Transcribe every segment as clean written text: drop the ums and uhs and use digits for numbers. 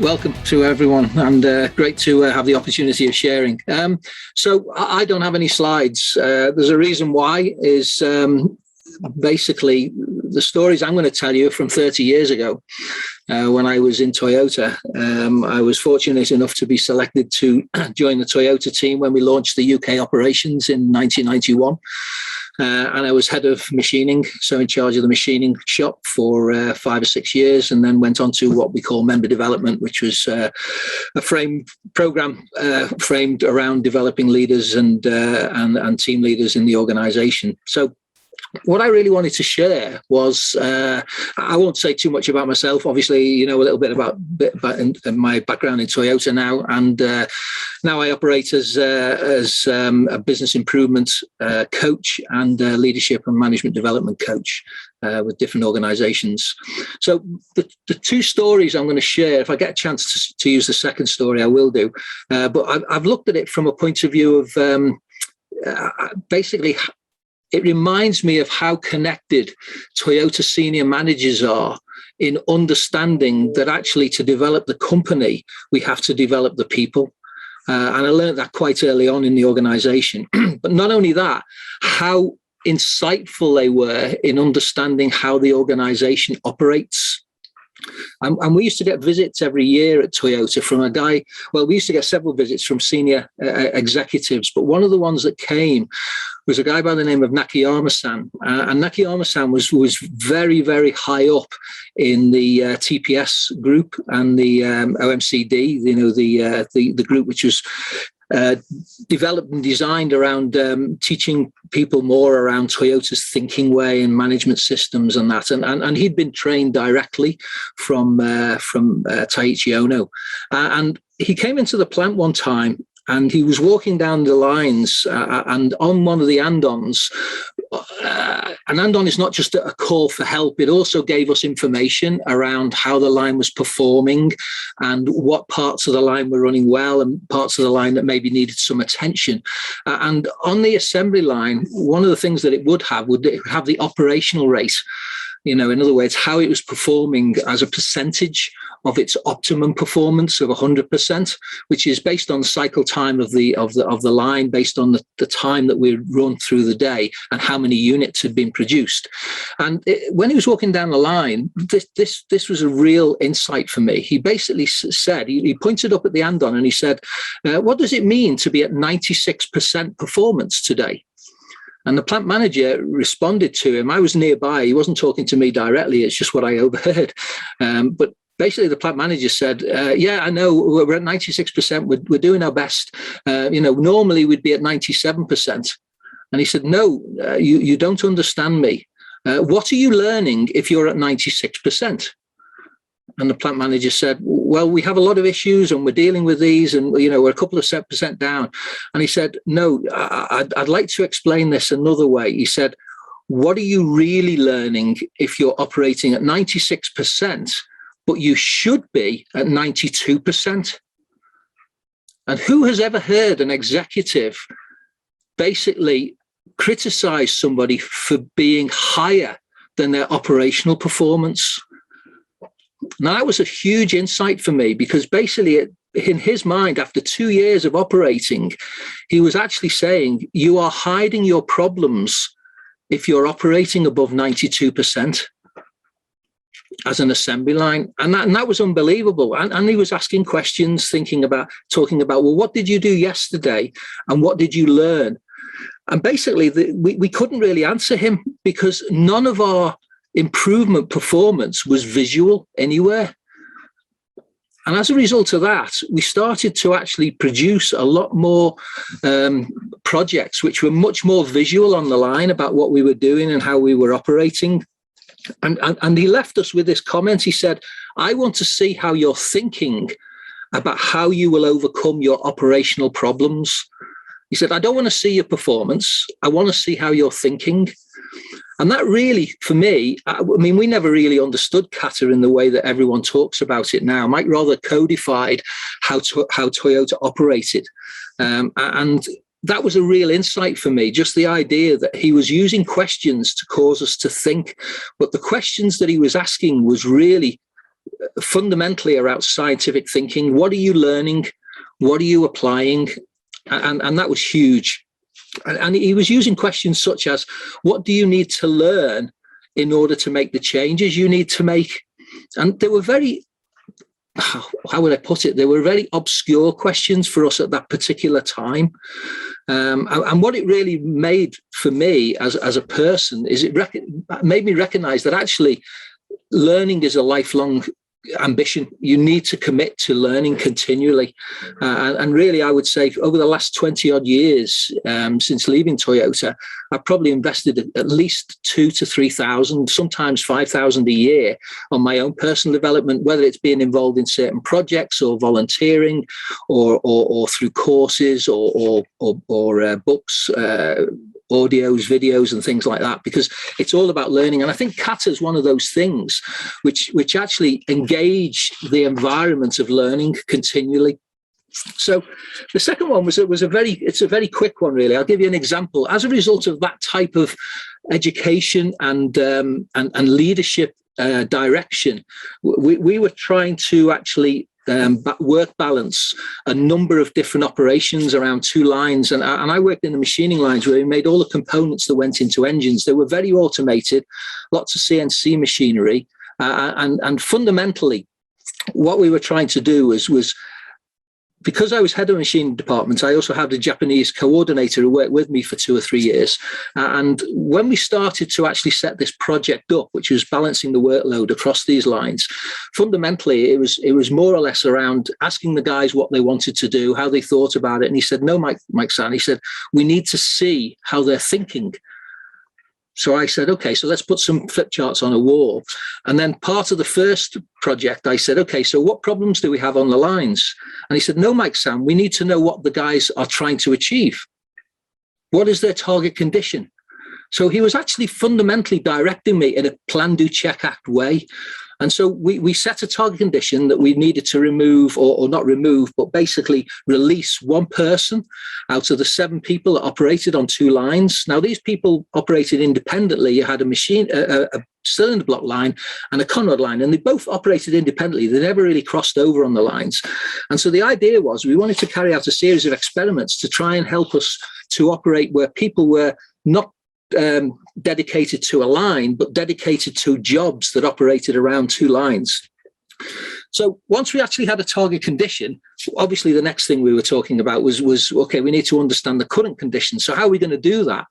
Welcome to everyone, and great to have the opportunity of sharing. So I don't have any slides. There's a reason why. Is basically the stories I'm going to tell you from 30 years ago when I was in Toyota. I was fortunate enough to be selected to join the Toyota team when we launched the UK operations in 1991. And I was head of machining, so in charge of the machining shop for 5 or 6 years, and then went on to what we call member development, which was a program framed around developing leaders and team leaders in the organization. So what I really wanted to share was, I won't say too much about myself. Obviously, you know a little bit about my background in Toyota now, and now I operate as a business improvement coach and leadership and management development coach with different organizations. So the two stories I'm going to share, if I get a chance to use the second story, I will do. But I've looked at it from a point of view of basically, it reminds me of how connected Toyota senior managers are in understanding that actually to develop the company, we have to develop the people. And I learned that quite early on in the organization. But not only that, how insightful they were in understanding how the organization operates. And we used to get visits every year at Toyota from a guy. Well, we used to get several visits from senior executives, but one of the ones that came was a guy by the name of Nakayama-san. And Nakayama-san was very, very high up in the TPS group and the OMCD, you know, the group which was developed and designed around teaching people more around Toyota's thinking way and management systems and that. And he'd been trained directly from Taiichi Ono. And he came into the plant one time, and he was walking down the lines, and on one of the andons, an andon is not just a call for help. It also gave us information around how the line was performing and what parts of the line were running well and parts of the line that maybe needed some attention. And on the assembly line, one of the things that it would have the operational rate. You know, in other words, how it was performing as a percentage of its optimum performance of 100%, which is based on the cycle time of the line, based on the time that we run through the day and how many units had been produced. And when he was walking down the line, this was a real insight for me. He basically said, he pointed up at the andon and he said, what does it mean to be at 96% performance today? And the plant manager responded to him. I was nearby. He wasn't talking to me directly. It's just what I overheard. But basically, the plant manager said, yeah, I know we're at 96%. We're doing our best. Normally we'd be at 97%. And he said, no, you don't understand me. What are you learning if you're at 96%? And the plant manager said, well, we have a lot of issues and we're dealing with these and, you know, we're a couple of percent down. And he said, no, I'd like to explain this another way. He said, what are you really learning if you're operating at 96%, but you should be at 92%? And who has ever heard an executive basically criticize somebody for being higher than their operational performance? Now, that was a huge insight for me because basically in his mind, after 2 years of operating, he was actually saying, you are hiding your problems if you're operating above 92% as an assembly line. And that was unbelievable. And he was asking questions, talking about, well, what did you do yesterday? And what did you learn? And basically, we couldn't really answer him because none of our improvement performance was visual anywhere. And as a result of that, we started to actually produce a lot more projects which were much more visual on the line about what we were doing and how we were operating. And he left us with this comment. He said, I want to see how you're thinking about how you will overcome your operational problems. He said, I don't want to see your performance. I want to see how you're thinking. And that really, for me, I mean, we never really understood Kata in the way that everyone talks about it now. Mike rather codified how Toyota operated. And that was a real insight for me, just the idea that he was using questions to cause us to think. But the questions that he was asking was really fundamentally around scientific thinking. What are you learning? What are you applying? And that was huge. And he was using questions such as, what do you need to learn in order to make the changes you need to make? And they were very, how would I put it? They were very obscure questions for us at that particular time. And what it really made for me as a person is it made me recognize that actually learning is a lifelong ambition. You need to commit to learning continually. And really, I would say over the last 20 odd years, since leaving Toyota, I've probably invested at least 2,000 to 3,000, sometimes 5,000 a year on my own personal development, whether it's being involved in certain projects or volunteering or through courses or books, audios, videos, and things like that, because it's all about learning. And I think Kata is one of those things which actually engage the environment of learning continually. So the second one it's a very quick one, really. I'll give you an example. As a result of that type of education and leadership direction, we were trying to actually work balance a number of different operations around two lines. And I worked in the machining lines where we made all the components that went into engines. They were very automated, lots of CNC machinery. And fundamentally, what we were trying to do was because I was head of machining department, I also had a Japanese coordinator who worked with me for 2 or 3 years. And when we started to actually set this project up, which was balancing the workload across these lines, fundamentally, it was more or less around asking the guys what they wanted to do, how they thought about it. And he said, no, Mike-san, he said, we need to see how they're thinking. So I said, okay, so let's put some flip charts on a wall. And then part of the first project, I said, okay, so what problems do we have on the lines? And he said, no, Mike-san, we need to know what the guys are trying to achieve. What is their target condition? So he was actually fundamentally directing me in a plan, do, check, act way. And so we set a target condition that we needed to remove, or not remove, but basically release one person out of the 7 people that operated on 2 lines. Now, these people operated independently. You had a cylinder block line and a conrod line, and they both operated independently. They never really crossed over on the lines. And so the idea was we wanted to carry out a series of experiments to try and help us to operate where people were not dedicated to a line, but dedicated to jobs that operated around 2 lines. So once we actually had a target condition, obviously the next thing we were talking about was okay, we need to understand the current conditions. So how are we going to do that?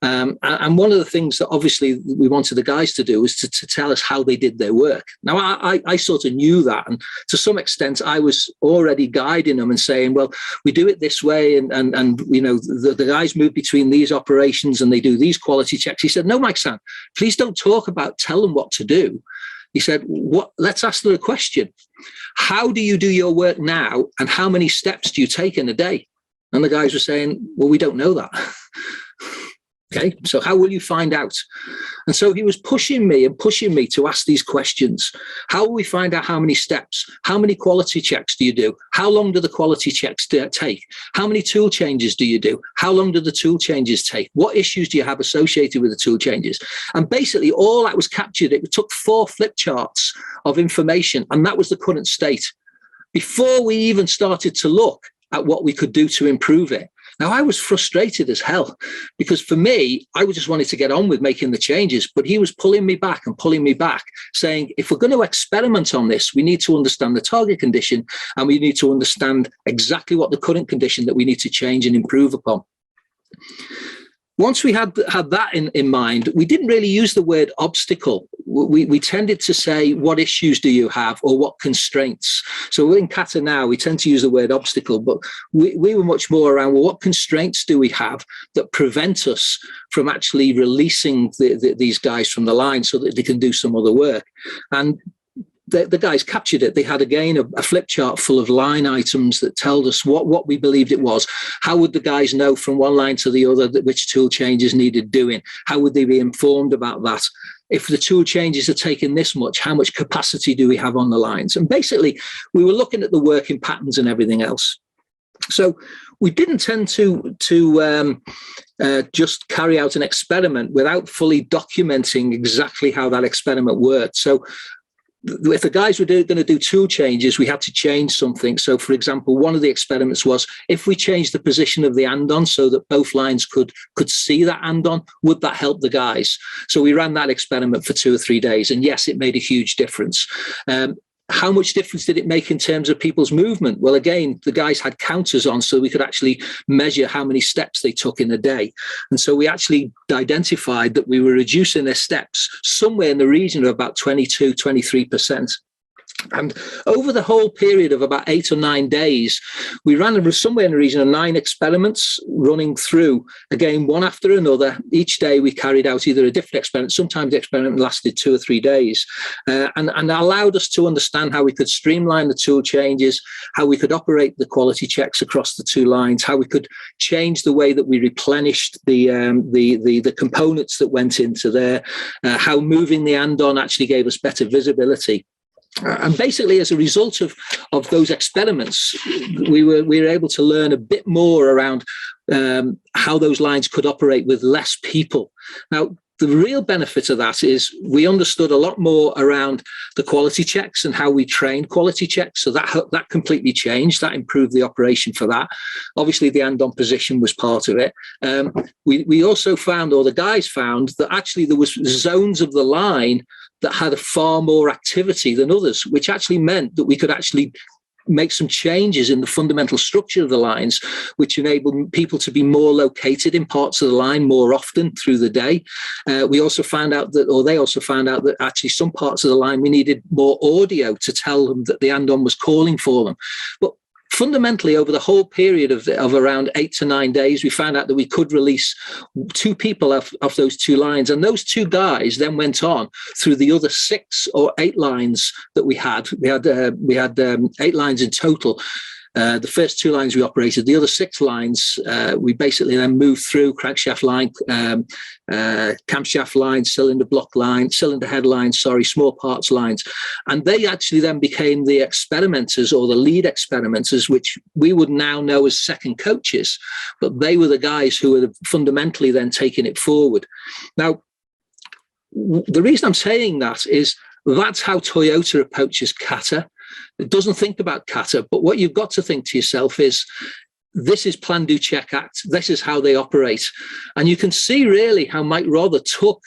And one of the things that obviously we wanted the guys to do was to tell us how they did their work. Now, I sort of knew that. And to some extent, I was already guiding them and saying, well, we do it this way. And you know, the guys move between these operations and they do these quality checks. He said, no, Mike-san, please don't tell them what to do. He said, let's ask them a question. How do you do your work now? And how many steps do you take in a day? And the guys were saying, well, we don't know that. Okay, so how will you find out? And so he was pushing me to ask these questions. How will we find out how many steps? How many quality checks do you do? How long do the quality checks take? How many tool changes do you do? How long do the tool changes take? What issues do you have associated with the tool changes? And basically all that was captured. It took 4 flip charts of information, and that was the current state before we even started to look at what we could do to improve it. Now, I was frustrated as hell because for me, I just wanted to get on with making the changes, but he was pulling me back, saying, if we're going to experiment on this, we need to understand the target condition and we need to understand exactly what the current condition that we need to change and improve upon. Once we had that in mind, we didn't really use the word obstacle. We tended to say, what issues do you have, or what constraints? So in Kata now, we tend to use the word obstacle, but we were much more around, well, what constraints do we have that prevent us from actually releasing these guys from the line so that they can do some other work? And the guys captured it. They had, again, a flip chart full of line items that told us what we believed it was. How would the guys know from one line to the other which tool changes needed doing? How would they be informed about that? If the tool changes are taking this much, how much capacity do we have on the lines? And basically, we were looking at the working patterns and everything else. So we didn't tend to just carry out an experiment without fully documenting exactly how that experiment worked. So if the guys were going to do tool changes, we had to change something. So, for example, one of the experiments was, if we changed the position of the andon so that both lines could see that andon, would that help the guys? So we ran that experiment for 2 or 3 days, and yes, it made a huge difference. How much difference did it make in terms of people's movement? Well, again, the guys had counters on, so we could actually measure how many steps they took in a day. And so we actually identified that we were reducing their steps somewhere in the region of about 22, 23%. And over the whole period of about 8 or 9 days, we ran somewhere in the region of 9 experiments running through, again, one after another. Each day we carried out either a different experiment. Sometimes the experiment lasted 2 or 3 days, and allowed us to understand how we could streamline the tool changes, how we could operate the quality checks across the 2 lines, how we could change the way that we replenished the components that went into there, how moving the andon actually gave us better visibility. And basically, as a result of those experiments, we were able to learn a bit more around how those lines could operate with less people. Now, the real benefit of that is we understood a lot more around the quality checks and how we train quality checks. So that completely changed. That improved the operation for that. Obviously, the andon position was part of it. We also found, or the guys found, that actually there was zones of the line that had a far more activity than others, which actually meant that we could actually make some changes in the fundamental structure of the lines, which enabled people to be more located in parts of the line more often through the day. We also found out that, or they also found out that actually some parts of the line we needed more audio to tell them that the andon was calling for them. But fundamentally, over the whole period of around 8 to 9 days, we found out that we could release 2 people off those 2 lines. And those 2 guys then went on through the other 6 or 8 lines that we had. We had 8 lines in total. The first 2 lines we operated. The other 6 lines, we basically then moved through crankshaft line, camshaft line, cylinder block line, cylinder head line, small parts lines. And they actually then became the experimenters, or the lead experimenters, which we would now know as second coaches. But they were the guys who were fundamentally then taking it forward. Now, the reason I'm saying that is that's how Toyota approaches Kata. It doesn't think about Kata, but what you've got to think to yourself is, this is plan, do, check, act. This is how they operate. And you can see really how Mike Rother took,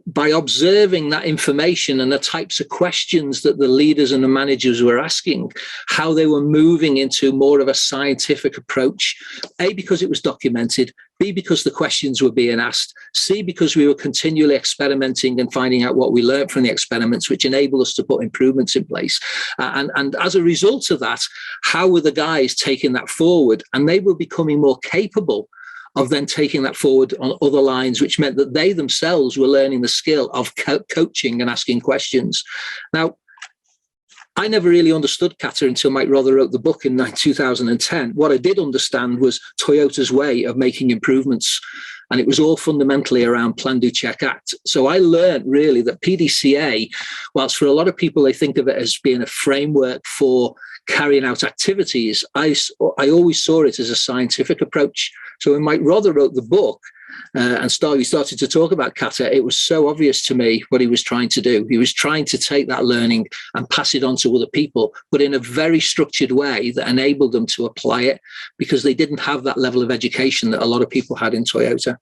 by observing that information and the types of questions that the leaders and the managers were asking, how they were moving into more of a scientific approach, A, because it was documented, B, because the questions were being asked, C, because we were continually experimenting and finding out what we learned from the experiments, which enabled us to put improvements in place. And as a result of that, how were the guys taking that forward? And they were becoming more capable of then taking that forward on other lines, which meant that they themselves were learning the skill of coaching and asking questions. Now, I never really understood Kata until Mike Rother wrote the book in 2010. What I did understand was Toyota's way of making improvements, and it was all fundamentally around plan, do, check, act. So I learned really that PDCA, whilst for a lot of people they think of it as being a framework for carrying out activities, I always saw it as a scientific approach. So when Mike Rother wrote the book and we started to talk about Kata, it was so obvious to me what he was trying to do. He was trying to take that learning and pass it on to other people, but in a very structured way that enabled them to apply it, because they didn't have that level of education that a lot of people had in Toyota.